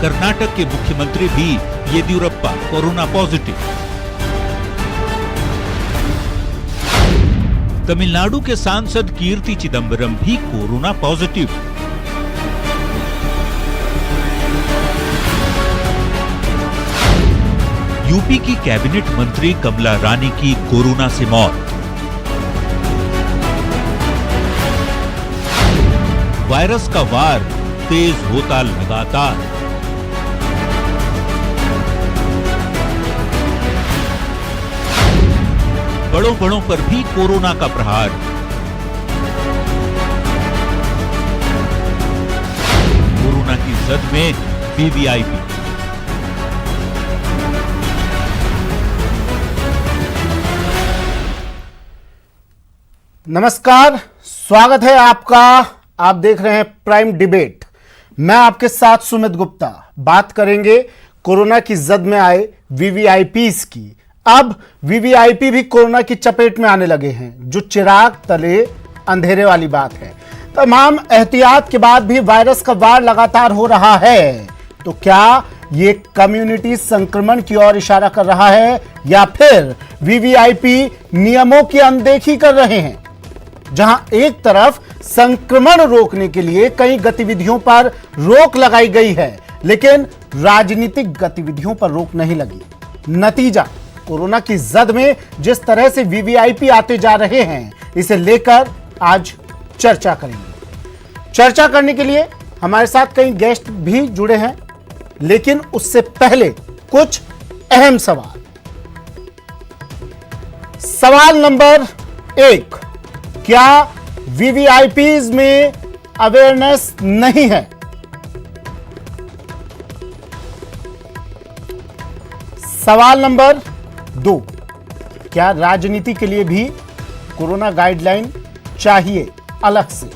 कर्नाटक के मुख्यमंत्री भी येदियुरप्पा कोरोना पॉजिटिव। तमिलनाडु के सांसद कीर्ति चिदंबरम भी कोरोना पॉजिटिव। यूपी की कैबिनेट मंत्री कमला रानी की कोरोना से मौत। वायरस का वार तेज होता लगातार। बड़ों पर भी कोरोना का प्रहार। कोरोना की जद में वीवीआईपी। नमस्कार, स्वागत है आपका। आप देख रहे हैं प्राइम डिबेट। मैं आपके साथ सुमित गुप्ता। बात करेंगे कोरोना की जद में आए वीवीआईपीज की। अब वीवीआईपी भी कोरोना की चपेट में आने लगे हैं, जो चिराग तले अंधेरे वाली बात है। तमाम एहतियात के बाद भी वायरस का वार लगातार हो रहा है। तो क्या ये कम्युनिटी संक्रमण की ओर इशारा कर रहा है या फिर वीवीआईपी नियमों की अनदेखी कर रहे हैं? जहां एक तरफ संक्रमण रोकने के लिए कई गतिविधियों पर रोक लगाई गई है, लेकिन राजनीतिक गतिविधियों पर रोक नहीं लगी। नतीजा, कोरोना की जद में जिस तरह से वीवीआईपी आते जा रहे हैं, इसे लेकर आज चर्चा करेंगे। चर्चा करने के लिए हमारे साथ कई गेस्ट भी जुड़े हैं, लेकिन उससे पहले कुछ अहम सवाल। सवाल नंबर 1, क्या वीवीआईपीज में अवेयरनेस नहीं है? सवाल नंबर 2, क्या राजनीति के लिए भी कोरोना गाइडलाइन चाहिए अलग से?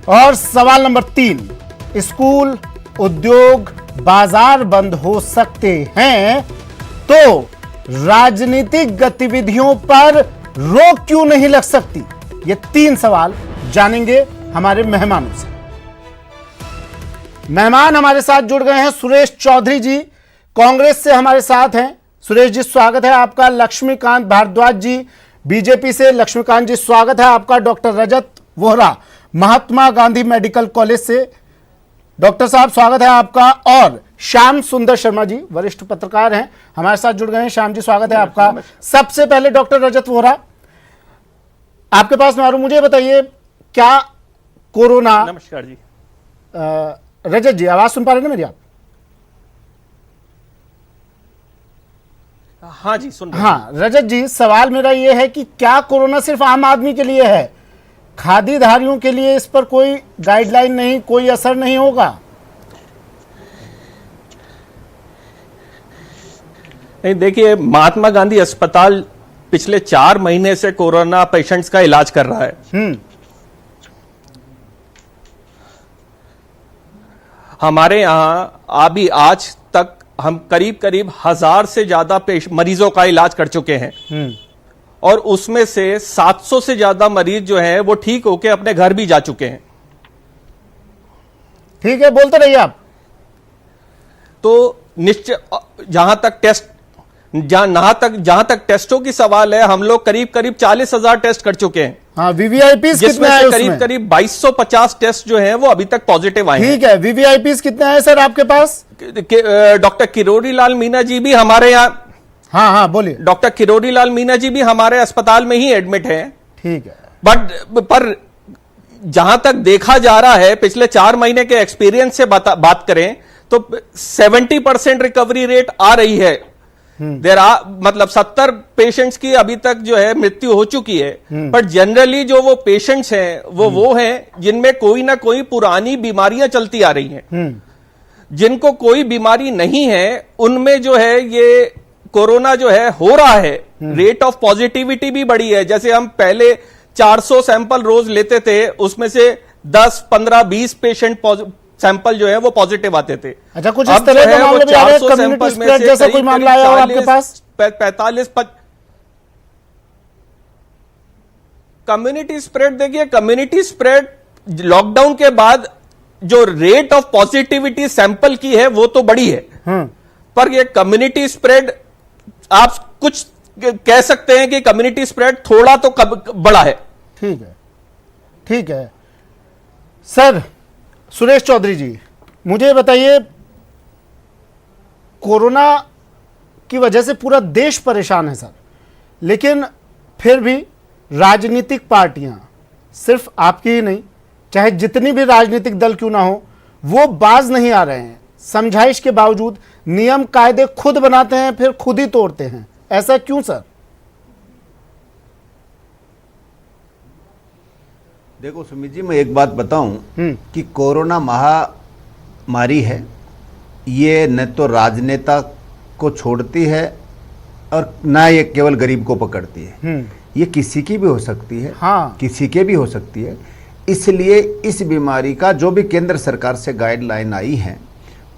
और सवाल नंबर 3, स्कूल, उद्योग, बाजार बंद हो सकते हैं, तो राजनीतिक गतिविधियों पर रोक क्यों नहीं लग सकती? ये 3 सवाल जानेंगे हमारे मेहमानों से। मेहमान हमारे साथ जुड़ गए हैं। सुरेश चौधरी जी कांग्रेस से हमारे साथ हैं। सुरेश जी, स्वागत है आपका। लक्ष्मीकांत भारद्वाज जी बीजेपी से। लक्ष्मीकांत जी, स्वागत है आपका। डॉक्टर रजत वोहरा महात्मा गांधी मेडिकल कॉलेज से। डॉक्टर साहब, स्वागत है आपका। और श्याम सुंदर शर्मा जी वरिष्ठ पत्रकार हैं, हमारे साथ जुड़ गए हैं। श्याम जी, स्वागत है आपका। सबसे पहले डॉक्टर रजत वोहरा, आपके पास मालूम, मुझे बताइए, क्या कोरोना। नमस्कार जी। रजत जी, आवाज सुन पा रहे हैं ना मेरी आप? हाँ जी, सुन रहे हैं। हाँ रजत जी, सवाल मेरा यह है कि क्या कोरोना सिर्फ आम आदमी के लिए है? खादीधारियों के लिए इस पर कोई गाइडलाइन नहीं, कोई असर नहीं होगा? नहीं, देखिए, महात्मा गांधी अस्पताल पिछले 4 महीने से कोरोना पेशेंट्स का इलाज कर रहा है। हमारे यहां अभी आज तक हम करीब 1000 से ज्यादा मरीजों का इलाज कर चुके हैं। और उसमें से 700 से ज्यादा मरीज जो हैं वो ठीक होके अपने घर भी जा चुके हैं। ठीक है, बोलते रहिए आप। तो निश्चय, जहां तक टेस्टों की सवाल है, हम लोग करीब 40,000 टेस्ट कर चुके हैं। हाँ, वीवीआईपीज जिसमें से करीब 2250 टेस्ट जो हैं वो अभी तक पॉजिटिव आए हैं। ठीक है, वीवीआईपीज कितने आए सर आपके पास? डॉक्टर किरोड़ी लाल मीना जी भी हमारे यहाँ। हाँ, बोलिए। डॉक्टर किरोड़ी लाल मीना जी भी हमारे अस्पताल में ही एडमिट हैं। ठीक है, पर जहां तक देखा जा रहा है, पिछले 4 महीने के एक्सपीरियंस से बात करें तो 70% रिकवरी रेट आ रही है। मतलब 70 पेशेंट्स की अभी तक जो है मृत्यु हो चुकी है। पर जनरली जो वो पेशेंट्स हैं वो हैं जिनमें कोई ना कोई पुरानी बीमारियां चलती आ रही हैं। जिनको कोई बीमारी नहीं है उनमें जो है ये कोरोना जो है हो रहा है। रेट ऑफ पॉजिटिविटी भी बढ़ी है। जैसे हम पहले 400 सैंपल रोज लेते थे, उसमें से 10, 15, 20 पेशेंट सैंपल जो है वो पॉजिटिव आते थे। अच्छा, कुछ इस तरह के मामले भी आ रहे हैं, कम्युनिटी स्प्रेड जैसा कोई मामला आया हो आपके पास? 45 कम्युनिटी स्प्रेड। देखिए, कम्युनिटी स्प्रेड लॉकडाउन के बाद जो रेट ऑफ पॉजिटिविटी सैंपल की है वो तो बड़ी है, पर ये कम्युनिटी स्प्रेड आप कुछ कह सकते हैं कि कम्युनिटी स्प्रेड थोड़ा तो बड़ा है। ठीक है, ठीक है सर। सुरेश चौधरी जी, मुझे बताइए, कोरोना की वजह से पूरा देश परेशान है सर, लेकिन फिर भी राजनीतिक पार्टियां, सिर्फ आपकी ही नहीं, चाहे जितनी भी राजनीतिक दल क्यों ना हो, वो बाज नहीं आ रहे हैं। समझाइश के बावजूद नियम कायदे खुद बनाते हैं, फिर खुद ही तोड़ते हैं। ऐसा क्यों सर? देखो सुमित जी, मैं एक बात बताऊं कि कोरोना महामारी है, ये न तो राजनेता को छोड़ती है और ना ये केवल गरीब को पकड़ती है। ये किसी की भी हो सकती है, हाँ। किसी के भी हो सकती है। इसलिए इस बीमारी का जो भी केंद्र सरकार से गाइडलाइन आई है,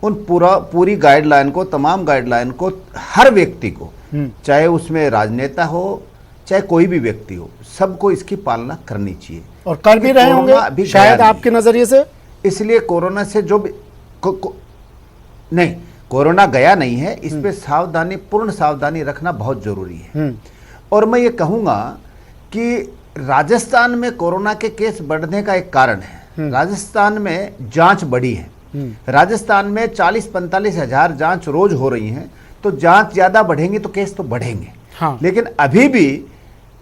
उन पूरी गाइडलाइन को, तमाम गाइडलाइन को हर व्यक्ति को, चाहे उसमें राजनेता हो चाहे कोई भी व्यक्ति हो, सबको इसकी पालना करनी चाहिए। और कर भी रहे होंगे शायद आपके नजरिए से। इसलिए कोरोना से जो भी नहीं, कोरोना गया नहीं है, इस पे सावधानी, पूर्ण सावधानी रखना बहुत जरूरी है। और मैं ये कहूंगा कि राजस्थान में कोरोना के केस बढ़ने का एक कारण है, राजस्थान में जांच बढ़ी है। राजस्थान में 40-45 हजार जांच रोज हो रही हैं, तो जांच ज्यादा बढ़ेंगी तो केस तो बढ़ेंगे। हाँ। लेकिन अभी भी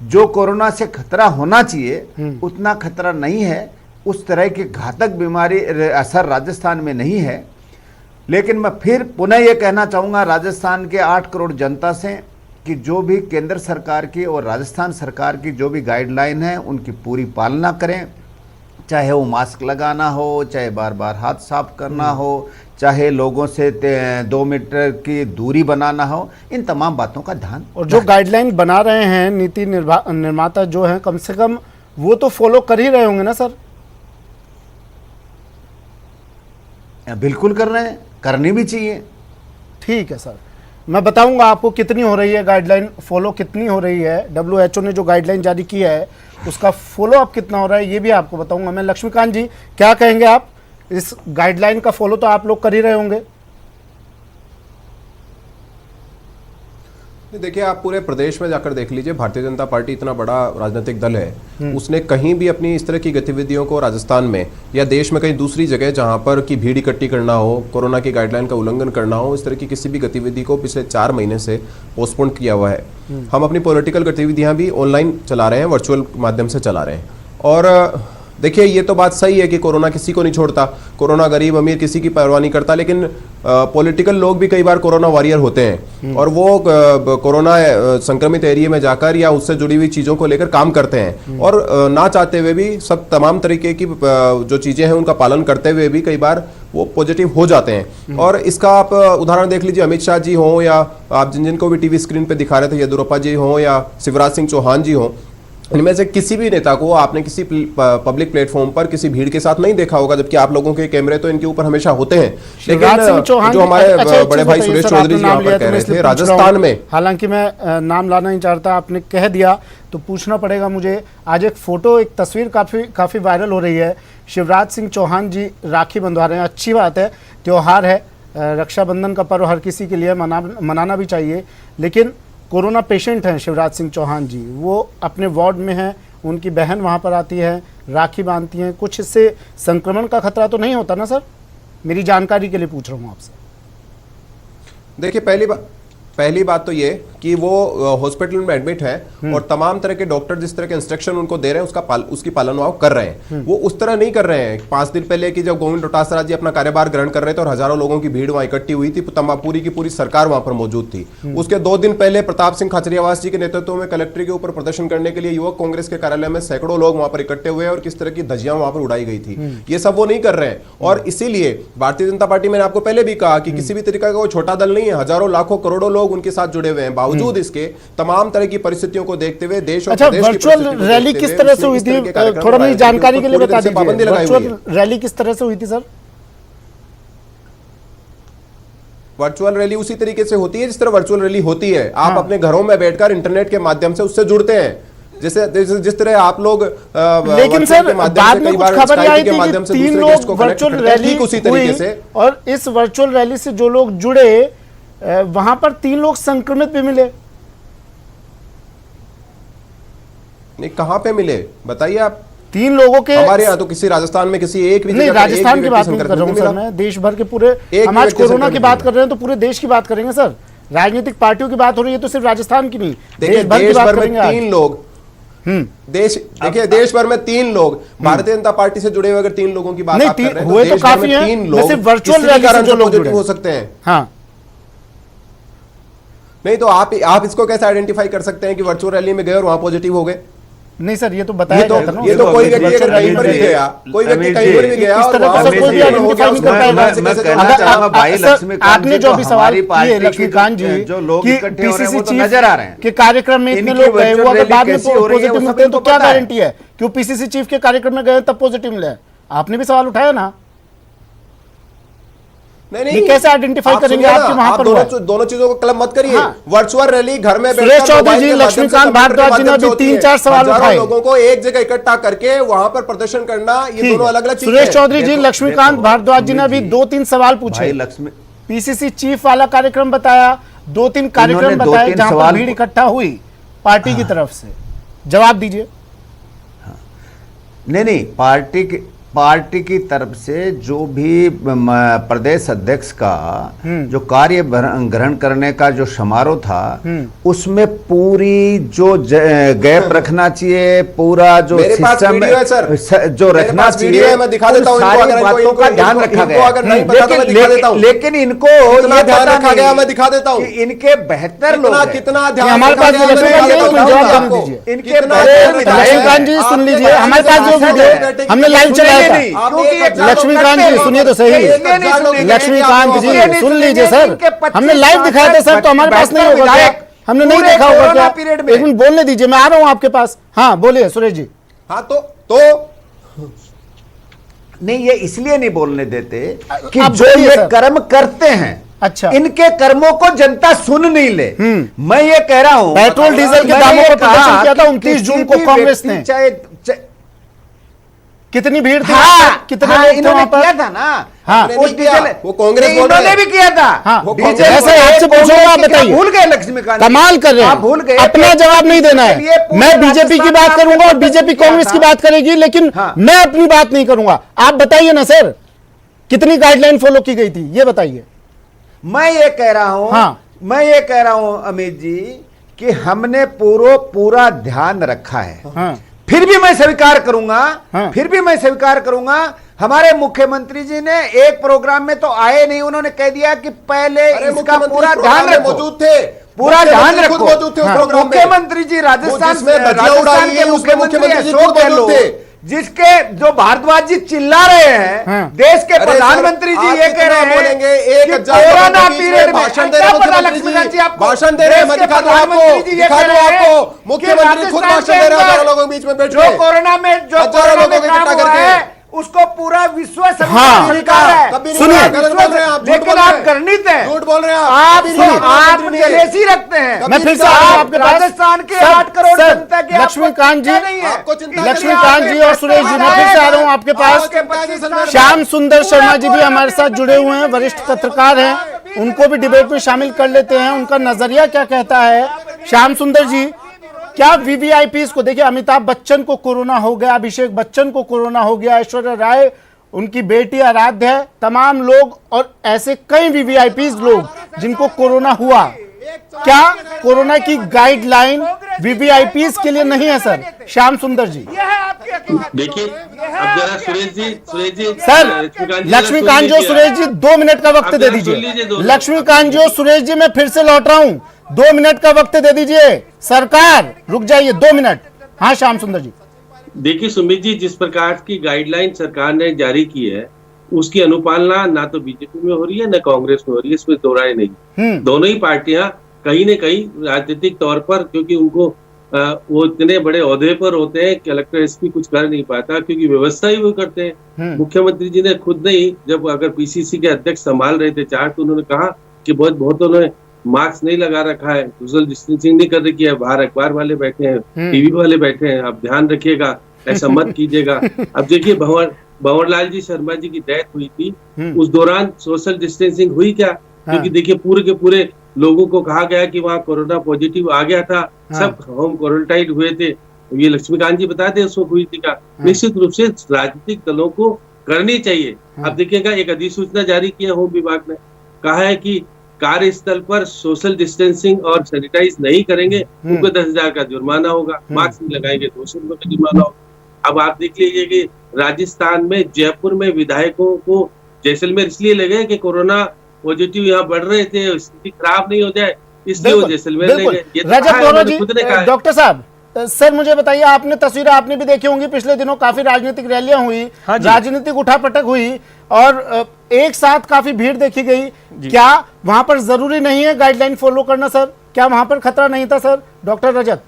जो कोरोना से खतरा होना चाहिए उतना खतरा नहीं है। उस तरह की घातक बीमारी असर राजस्थान में नहीं है। लेकिन मैं फिर पुनः ये कहना चाहूँगा राजस्थान के 8 करोड़ जनता से कि जो भी केंद्र सरकार की और राजस्थान सरकार की जो भी गाइडलाइन है उनकी पूरी पालना करें, चाहे वो मास्क लगाना हो, चाहे बार बार हाथ साफ करना हो, चाहे लोगों से 2 मीटर की दूरी बनाना हो, इन तमाम बातों का ध्यान। और जो गाइडलाइन बना रहे हैं नीति निर्माता जो हैं, कम से कम वो तो फॉलो कर ही रहे होंगे ना सर? बिल्कुल कर रहे हैं, करनी भी चाहिए। ठीक है सर, मैं बताऊंगा आपको कितनी हो रही है गाइडलाइन फॉलो, कितनी हो रही है। WHO ने जो गाइडलाइन जारी किया है उसका फॉलो अप कितना हो रहा है ये भी आपको बताऊंगा मैं। लक्ष्मीकांत जी, क्या कहेंगे आप? इस गाइडलाइन का फॉलो तो आप लोग कर ही रहे होंगे। देखिए, आप पूरे प्रदेश में जाकर देख लीजिए, भारतीय जनता पार्टी इतना बड़ा राजनीतिक दल है, उसने कहीं भी अपनी इस तरह की गतिविधियों को राजस्थान में या देश में कहीं दूसरी जगह जहां पर की भीड़ इकट्ठी करना हो, कोरोना की गाइडलाइन का उल्लंघन करना हो, इस तरह की किसी भी गतिविधि को पिछले 4 महीने से पोस्टपोन किया हुआ है। हम अपनी पॉलिटिकल गतिविधियां भी ऑनलाइन चला रहे हैं, वर्चुअल माध्यम से चला रहे हैं। और देखिए, ये तो बात सही है कि कोरोना किसी को नहीं छोड़ता, कोरोना गरीब अमीर किसी की परवाह नहीं करता, लेकिन पॉलिटिकल लोग भी कई बार कोरोना वॉरियर होते हैं और वो कोरोना संक्रमित एरिया में जाकर या उससे जुड़ी हुई चीज़ों को लेकर काम करते हैं और ना चाहते हुए भी सब तमाम तरीके की जो चीज़ें हैं उनका पालन करते हुए भी कई बार वो पॉजिटिव हो जाते हैं। और इसका आप उदाहरण देख लीजिए, अमित शाह जी हों या आप जिनको भी टीवी स्क्रीन पर दिखा रहे थे, येदियुरप्पा जी हों या शिवराज सिंह चौहान जी हों, इनमें से किसी भी नेता को आपने किसी पब्लिक प्लेटफॉर्म पर किसी भीड़ के साथ नहीं देखा होगा, जबकि आप लोगों के कैमरे तो इनके ऊपर हमेशा होते हैं। लेकिन जो हमारे बड़े भाई सुरेश चौधरी जी यहाँ पर कह रहे थे, राजस्थान में, हालांकि मैं नाम लाना नहीं चाहता, आपने कह दिया तो पूछना पड़ेगा मुझे। आज एक फोटो, एक तस्वीर काफी वायरल हो रही है। शिवराज सिंह चौहान जी राखी बंधवा रहे हैं। अच्छी बात है, त्योहार है, रक्षाबंधन का पर्व हर किसी के लिए मनाना भी चाहिए। लेकिन कोरोना पेशेंट हैं शिवराज सिंह चौहान जी, वो अपने वार्ड में हैं, उनकी बहन वहाँ पर आती है, राखी बांधती हैं, कुछ इससे संक्रमण का खतरा तो नहीं होता ना सर? मेरी जानकारी के लिए पूछ रहा हूँ आपसे। देखिए, पहली बात तो ये कि वो हॉस्पिटल में एडमिट है और तमाम तरह के डॉक्टर जिस तरह के इंस्ट्रक्शन उनको दे रहे हैं उसकी पालन वो कर रहे हैं। वो उस तरह नहीं कर रहे हैं 5 दिन पहले कि जब गोविंद डोटासरा जी अपना कार्यभार ग्रहण कर रहे थे और हजारों लोगों की भीड़ वहां इकट्ठी हुई थी, पूरी की पूरी सरकार वहां पर मौजूद थी। उसके 2 दिन पहले प्रताप सिंह खाचरियावास जी के नेतृत्व में कलेक्ट्रेट के ऊपर प्रदर्शन करने के लिए युवक कांग्रेस के कार्यालय में सैकड़ों लोग वहां पर इकट्ठे हुए और किस तरह की धज्जियां वहां पर उड़ाई गई थी। ये सब वो नहीं कर रहे हैं। और इसीलिए भारतीय जनता पार्टी, मैंने आपको पहले भी कहा कि किसी भी तरीका का वो छोटा दल नहीं है, हजारों लाखों करोड़ों लोग उनके साथ जुड़े हुए हैं। बावजूद इसके तमाम तरह की परिस्थितियों को देखते हुए देश और प्रदेश की वर्चुअल रैली किस तरह से हुई थी? थोड़ा मेरी जानकारी के लिए बता दीजिए, वर्चुअल रैली किस तरह से हुई थी सर? वर्चुअल रैली उसी तरीके से होती है जिस तरह वर्चुअल रैली होती है। आप अपने घरों में बैठकर इंटरनेट के माध्यम से उससे जुड़ते हैं। जिस तरह आप लोग लेकिन सर बाद में कुछ खबर आई थी कि 3 लोग वर्चुअल रैली उसी तरीके से, और इस वर्चुअल रैली से जो लोग जुड़े वहां पर 3 लोग संक्रमित भी मिले। नहीं, कहां पे मिले बताइए आप। 3 लोगों के हमारे यहाँ तो किसी राजस्थान में किसी एक भी नहीं, राजस्थान की बात नहीं कर रहा हूं सर मैं, देश भर के पूरे, हम आज कोरोना की बात कर रहे हैं तो पूरे देश की बात करेंगे सर। राजनीतिक पार्टियों की बात हो रही है तो सिर्फ राजस्थान की नहीं, देश भर की बात करेंगे। 3 लोग देश भर में 3 लोग भारतीय जनता पार्टी से जुड़े हुए अगर 3 लोगों की बात आप कर रहे हैं, हुए तो काफी हैं, 3 लोग सिर्फ वर्चुअल रैली से जो लोग जुड़े हो सकते हैं। हाँ, नहीं तो आप इसको कैसे आइडेंटिफाई कर सकते हैं कि वर्चुअल रैली में गए और वहां पॉजिटिव हो गए? नहीं सर, ये तो बताया जाता ना। ये तो कोई व्यक्ति अगर कहीं पर भी गया, कोई व्यक्ति कहीं पर भी गया, इस तरह का कोई भी आइडेंटिफाई नहीं कर पाएगा। आपने जो भी सवाल किए लक्ष्मीकांत जी कि पीसीसी चीफ के कार्यक्रम में इतने लोग गए, वो अगर बाद में पॉजिटिव मिलते हैं तो क्या गारंटी है कि वो पीसीसी चीफ के कार्यक्रम में गए तब पॉजिटिव मिले? आपने भी सवाल उठाया ना। नहीं, कैसे आइडेंटिफाई करेंगे आपके वहां पर? दोनों चीजों को क्लब मत करिए। वर्चुअल रैली घर में सुरेश चौधरी जी, लक्ष्मीकांत भारद्वाज जी ने भी 3-4 सवाल उठाए। लोगों को एक जगह इकट्ठा करके वहां पर प्रदर्शन करना, ये दोनों अलग अलग चीजें हैं। सुरेश चौधरी जी, लक्ष्मीकांत भारद्वाज जी ने भी 2-3 सवाल पूछे। पीसीसी चीफ वाला कार्यक्रम बताया, 2-3 कार्यक्रम बताए जहां पर भीड़ इकट्ठा हुई पार्टी की तरफ से। जवाब दीजिए। नहीं, पार्टी की तरफ से जो भी प्रदेश अध्यक्ष का जो कार्य ग्रहण करने का जो समारोह था, उसमें पूरी जो गैप रखना चाहिए, पूरा जो सिस्टम जो रखना चाहिए, मैं दिखा देता हूं, सारी बातों का ध्यान रखा गया। लेकिन इनको ये ध्यान रखा गया, मैं दिखा देता हूं इनके बेहतर लोग कितना ध्यान हमारे पास इनके लक्ष्मीकांत जी सुन लीजिए, हमारे पास जो वीडियो हमने लाइव चलाया, लक्ष्मीकांत जी सुनिए तो सही, लक्ष्मीकांत जी सुन लीजिए सर, हमने लाइव दिखाया था सर, तो हमारे पास नहीं होगा क्या? हमने नहीं देखा होगा क्या? एक मिनट बोलने दीजिए, मैं आ रहा हूं आपके पास। हाँ बोलिए सुरेश जी। हाँ तो नहीं, ये इसलिए नहीं बोलने देते कि जो ये कर्म करते हैं, अच्छा, इनके कर्मों को जनता सुन नहीं ले। मैं ये कह रहा हूं, पेट्रोल डीजल के दामों पर प्रदर्शन किया था 29 जून को कांग्रेस ने, कितनी भीड़ थी? कितने लोग थे वहां पर? किया था ना। हाँ, वो कांग्रेस इन्होंने भी किया था। हाँ, ऐसे आपसे पूछूंगा, आप बताइए। भूल गए लक्ष्मीकांत, कमाल कर रहे हैं, आप भूल गए। अपना जवाब नहीं देना है। मैं बीजेपी की बात करूंगा और बीजेपी कांग्रेस की बात करेगी, लेकिन मैं अपनी बात नहीं करूंगा। आप बताइए ना सर, कितनी गाइडलाइन फॉलो की गई थी, ये बताइए। मैं ये कह रहा हूं अमित जी कि हमने पूरा ध्यान रखा है। फिर भी मैं स्वीकार करूंगा, हमारे मुख्यमंत्री जी ने एक प्रोग्राम में तो आए नहीं, उन्होंने कह दिया कि पहले इसका पूरा ध्यान रखो, मौजूद थे, पूरा ध्यान रखो। मुख्यमंत्री जी राजस्थान के मुख्यमंत्री अशोक गहलोत, जिसके जो भारद्वाज जी चिल्ला रहे हैं, देश के प्रधानमंत्री जी ये कह रहे हैं कि कोरोना पीरियड में भाषण दे रहे हैं, मैं दिखा दूं आपको, मुख्यमंत्री खुद भाषण दे रहे हैं लोगों के बीच में बैठ के, जो कोरोना में काम हुआ है उसको पूरा विश्व स्वीकार है। सुनिए, लेकिन आप घृणित हैं, झूठ बोल रहे हैं आप जलेसी रखते हैं। मैं फिर से आपके राजस्थान के 8 करोड़ जनता के लक्ष्मीकांत जी और सुरेश जी, मैं फिर से आ रहा हूं आपके पास। श्याम सुंदर शर्मा जी भी हमारे साथ जुड़े हुए हैं, वरिष्ठ पत्रकार हैं, उनको भी डिबेट में शामिल कर लेते हैं, उनका नजरिया क्या कहता है। श्याम सुंदर जी, क्या वीवीआईपीज को देखिए, अमिताभ बच्चन को कोरोना हो गया, अभिषेक बच्चन को कोरोना हो गया, ऐश्वर्या राय, उनकी बेटी आराध्या, तमाम लोग और ऐसे कई वीवीआईपीज लोग जिनको कोरोना हुआ, क्या कोरोना की गाइडलाइन वीवीआईपीज के लिए नहीं है सर? श्याम सुंदर जी देखिए, अब जरा सुरेश जी सर, लक्ष्मीकांत जी, सुरेश जी 2 मिनट का वक्त दे दीजिए। लक्ष्मीकांत जी, सुरेश जी, मैं फिर से लौट रहा हूं, 2 मिनट का वक्त दे दीजिए। सरकार रुक जाइए 2 मिनट। हाँ श्याम सुंदर जी। देखिए सुमित जी, जिस प्रकार की गाइडलाइन सरकार ने जारी की है, उसकी अनुपालना ना तो बीजेपी में हो रही है, ना कांग्रेस में हो रही है, इसमें दो राय नहीं। दोनों ही पार्टियां कहीं न कहीं राजनीतिक तौर पर, क्योंकि उनको वो इतने बड़े ओहदे पर होते हैं, कलेक्टर एसपी कुछ कर नहीं पाता, क्योंकि व्यवस्था ही वो करते हैं। मुख्यमंत्री जी ने खुद नहीं, जब अगर पीसीसी के अध्यक्ष संभाल रहे थे 4, तो उन्होंने कहा कि बहुत उन्होंने मास्क नहीं लगा रखा है, सोशल डिस्टेंसिंग नहीं कर रखी है, बाहर अखबार वाले बैठे हैं, टीवी वाले बैठे हैं, आप ध्यान रखिएगा, ऐसा मत कीजिएगा। अब देखिए भंवरलाल जी शर्मा जी की डेथ हुई थी, उस दौरान सोशल डिस्टेंसिंग हुई क्या? क्योंकि देखिए पूरे के पूरे लोगों को कहा गया कि वहाँ कोरोना पॉजिटिव आ गया था, सब होम क्वारंटाइन हुए थे। ये लक्ष्मीकांत जी बताते हैं उसको हुई थी का। निश्चित रूप से राजनीतिक दलों को करनी चाहिए। अब देखिएगा एक अधिसूचना जारी किया होम विभाग ने, कहा है कि कार्यस्थल पर सोशल डिस्टेंसिंग और सैनिटाइज नहीं करेंगे उनको 10,000 का जुर्माना होगा, मास्क नहीं लगाएंगे 200 रुपए का जुर्माना होगा। अब आप देख लीजिए कि राजस्थान में जयपुर में विधायकों को जैसलमेर इसलिए लगे कि कोरोना पॉजिटिव यहाँ बढ़ रहे थे, स्थिति खराब नहीं हो जाए, इसलिए वो जैसलमेर ले गए। ये रजत दोनों जी, खुद ने कहा। डॉक्टर साहब सर मुझे बताइए, आपने तस्वीरें आपने भी देखी होंगी, पिछले दिनों काफी राजनीतिक रैलियां हुई, राजनीतिक उठापटक हुई और एक साथ काफी भीड़ देखी गई। क्या वहां पर जरूरी नहीं है गाइडलाइन फॉलो करना सर? क्या वहां पर खतरा नहीं था सर? डॉक्टर रजत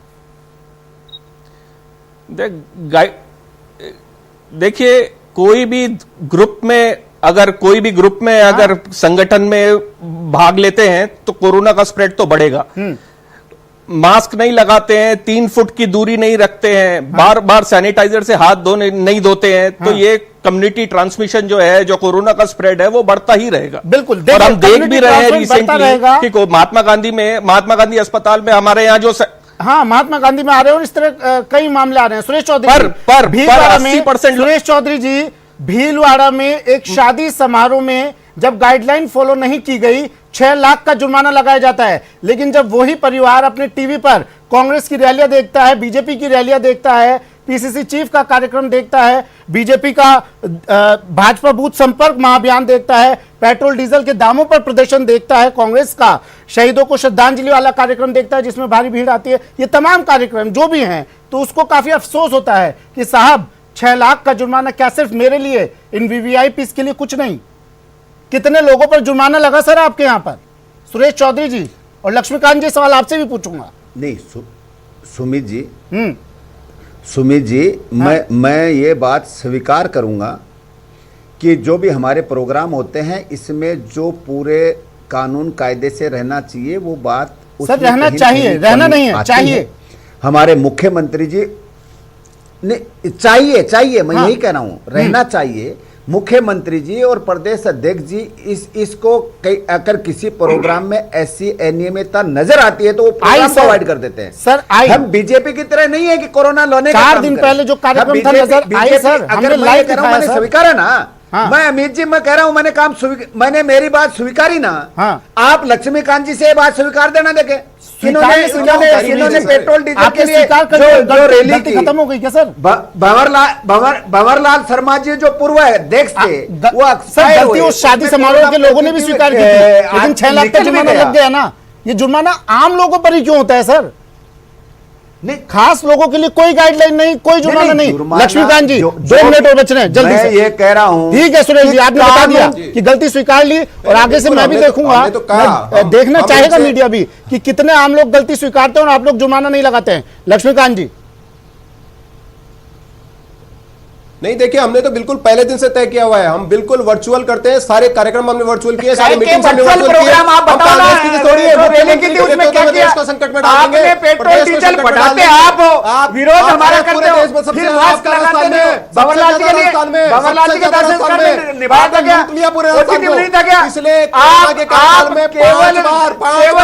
देखिए, कोई भी ग्रुप में अगर संगठन में भाग लेते हैं तो कोरोना का स्प्रेड तो बढ़ेगा। मास्क नहीं लगाते हैं, 3 फुट की दूरी नहीं रखते हैं, बार बार सैनिटाइजर से हाथ नहीं धोते हैं, तो ये कम्युनिटी ट्रांसमिशन जो है, जो कोरोना का स्प्रेड है, वो बढ़ता ही रहेगा। बिल्कुल, और हम देख भी रहे हैं रिसेंटली कि महात्मा गांधी अस्पताल में हमारे यहाँ जो महात्मा गांधी में आ रहे हैं और इस तरह कई मामले आ रहे हैं। सुरेश चौधरी सुरेश चौधरी जी, भीलवाड़ा में एक शादी समारोह में जब गाइडलाइन फॉलो नहीं की गई 6 लाख का जुर्माना लगाया जाता है, लेकिन जब वही परिवार अपने टीवी पर कांग्रेस की रैलियां देखता है, बीजेपी की रैलियां देखता है, पीसीसी चीफ का कार्यक्रम देखता है, बीजेपी का भाजपा बूथ संपर्क महाअभियान देखता है, पेट्रोल डीजल के दामों पर प्रदर्शन देखता है, कांग्रेस का शहीदों को श्रद्धांजलि वाला कार्यक्रम देखता है जिसमें भारी भीड़ आती है, ये तमाम कार्यक्रम जो भी हैं, तो उसको काफी अफसोस होता है कि साहब 6 लाख का जुर्माना क्या सिर्फ मेरे लिए, इन वीवीआईपी के लिए कुछ नहीं, कितने लोगों पर जुर्माना लगा सर आपके यहां पर? सुरेश चौधरी जी और लक्ष्मीकांत जी, सवाल आपसे भी पूछूंगा। नहीं सुमित जी मैं ये बात स्वीकार करूंगा कि जो भी हमारे प्रोग्राम होते हैं इसमें जो पूरे कानून कायदे से रहना चाहिए वो बात सर रहना चाहिए, रहना नहीं है, चाहिए। हमारे मुख्यमंत्री जी ने चाहिए मैं यही कह रहा हूं, रहना चाहिए। मुख्यमंत्री जी और प्रदेश अध्यक्ष जी इसको अगर किसी प्रोग्राम में ऐसी अनियमितता नजर आती है तो वो प्रोग्राम अवॉइड कर देते हैं। सर हम बीजेपी की तरह नहीं है कि कोरोना लाने 4 दिन पहले जो कार्यक्रम था नजर आए सर, हमने लाइव दिखाया, मैंने स्वीकार है ना। मैं अमित जी मैं कह रहा हूं, मैंने मेरी बात स्वीकारी ना। आप लक्ष्मीकांत जी से ये बात स्वीकार देना देखे, इन्होंने पेट्रोल डीजल के लिए जो रैली की खत्म हो गई क्या सर? भंवरलाल शर्मा जी जो पूर्व अध्यक्ष थे वो गलती उस शादी समारोह के लोगों ने भी स्वीकार की थी, लेकिन 6 लाख का जुर्माना लग गया ना। ये जुर्माना आम लोगों पर ही क्यों होता है सर? नहीं, खास लोगों के लिए कोई गाइडलाइन नहीं, कोई जुर्माना नहीं। लक्ष्मीकांत जी 2 मिनट और बच रहे हैं, जल्दी से। ये कह रहा हूं, ठीक है सुरेश जी, आपने बता दिया कि गलती स्वीकार ली और आगे से मैं भी देखूंगा, देखना चाहेगा मीडिया भी कि कितने आम लोग गलती स्वीकारते हैं और आप लोग जुर्माना नहीं लगाते हैं। लक्ष्मीकांत जी नहीं, देखिए हमने तो बिल्कुल पहले दिन से तय किया हुआ है, हम बिल्कुल वर्चुअल करते हैं, सारे कार्यक्रम हमने वर्चुअल किए, सारे मीटिंग्स हमने वर्चुअल किए। आप कांग्रेस की थोड़ी है, उसमें क्या किया? को संकट में डालेंगे, आपने पेट्रोल डीजल बढ़ाते आप विरोध हमारा करते हो, फिर मास्क लगाते हैं। भंवरलाल जी के दर्शन करने निभा गया, पॉजिटिव नहीं था क्या? इसलिए आप केवल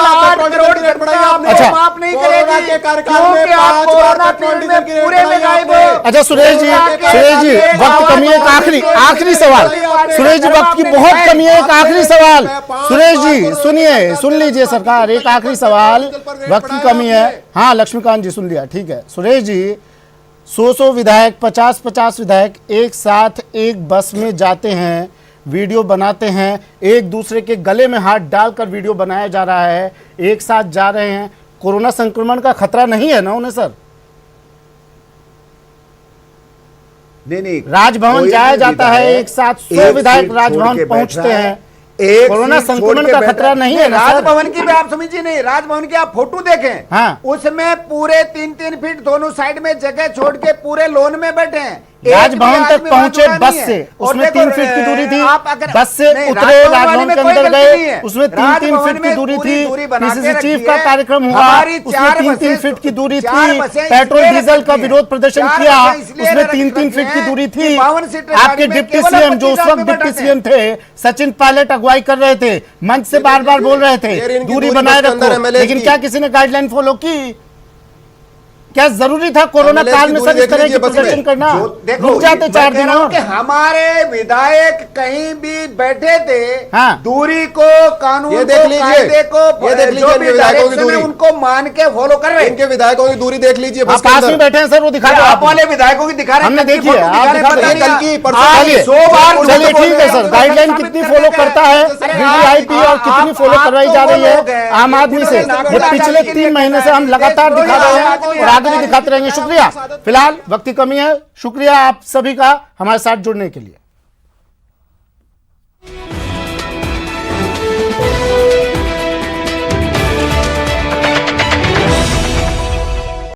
8 करोड़ अच्छा माफ नहीं करेंगे क्योंकि आप कोरोना पीरियड में पूरे में गायब हो। अच्छा सुरेश जी वक्त कमी है, एक आखिरी सवाल। सुरेश जी वक्त की बहुत कमी है, एक आखिरी सवाल। सुरेश जी सुनिए, सुन लीजिए सरकार, एक आखिरी सवाल, वक्त की कमी है। हाँ लक्ष्मीकांत जी सुन लिया, ठीक है। सुरेश जी 100 विधायक, 50 विधायक एक साथ एक बस में जाते हैं, वीडियो बनाते हैं, एक दूसरे के गले में हाथ डालकर वीडियो बनाया जा रहा है, एक साथ जा रहे हैं, कोरोना संक्रमण का खतरा नहीं है ना उन्हें सर? नहीं, राजभवन जाया जाता है, एक साथ 100 विधायक राजभवन पहुंचते हैं, कोरोना संक्रमण का खतरा नहीं है ना सर? राजभवन की भी आप समझिए नहीं, राजभवन की आप फोटो देखें, हाँ। उसमें पूरे 3-3 फीट दोनों साइड में जगह छोड़ के पूरे लोन में बैठे हैं, राजभवन भी तक आदमी पहुंचे वहां जुड़ा बस नहीं है। से, और उसमें देखो, 3 फीट की दूरी थी, आप अगर- बस से नहीं, उतरे, राजभवन में के कोई अंदर गलती गए, नहीं है। उसमें 3-3 राजभवन फीट की में दूरी पूरी थी, दूरी बना के पीसीसी चीफ रखी का है। कार्यक्रम हुआ, हमारी उसमें 4 3-3 बसें- फीट की दूरी 4 थी, बसें पेट्रोल इसलिए डीजल का रखी हैं। विरोध प्रदर्शन 4 किया, बसें इसलिए उसमें रखी 3-3 फीट की हैं दूरी कि थी। 52 सीटर आपके गाड़ी में डिप्टी केवल सीएम, 25 जो उस वक्त आदमी डिप्टी बैठाते सीएम थे, सचिन पायलट अगुवाई कर रहे थे, मंच से बार बार बोल रहे थे इनकी दूरी दूरी बनाए बस के अंदर रखो, MLA लेकिन की। क्या किसी ने गाइडलाइन फॉलो की? क्या जरूरी था कोरोना MLA काल की में दूरी सर इस देख तरह की लीजिए बस में। प्रदर्शन करना? देखो, रुक जाते मैं 4 कह दिन रहा हूं और। कि हमारे विधायक कहीं भी बैठे थे, हाँ। दूरी को, कानून ये को, देख लीजिए, कायदे को, ये देख जो लीजिए भी इनके विधायकों की डायरेक्शन है दूरी। उनको मान के फॉलो कर रहे हैं। इनके विधायकों की दूरी देख लीजिए बस आप के पास अंदर। में बैठे हैं सर, वो दिखा दो आप वाले विधायकों की दिखा रहे हैं, हमने कल की देखी है, फोटो आप दिखा रहे हैं, दिखा पता दो। नहीं कल आप- की, आप परसों चलिए, 100 बार चलिए, चलिए झूठ बोल ठीक रहे है हैं, सर, आप गाइडलाइन साबित कितनी करने फॉलो गए। करता है, अरे वीवीआईपी और कितनी फॉलो करवाई जा रही लोग है हैं, आम आदमी से, जिन्होंने ये पिछले 3 महीने से हम लगातार दिखा रहे हैं और आगे भी दिखाते रहेंगे। शुक्रिया, फिलहाल वक्त की कमी है। शुक्रिया आप सभी का हमारे साथ जुड़ने के लिए।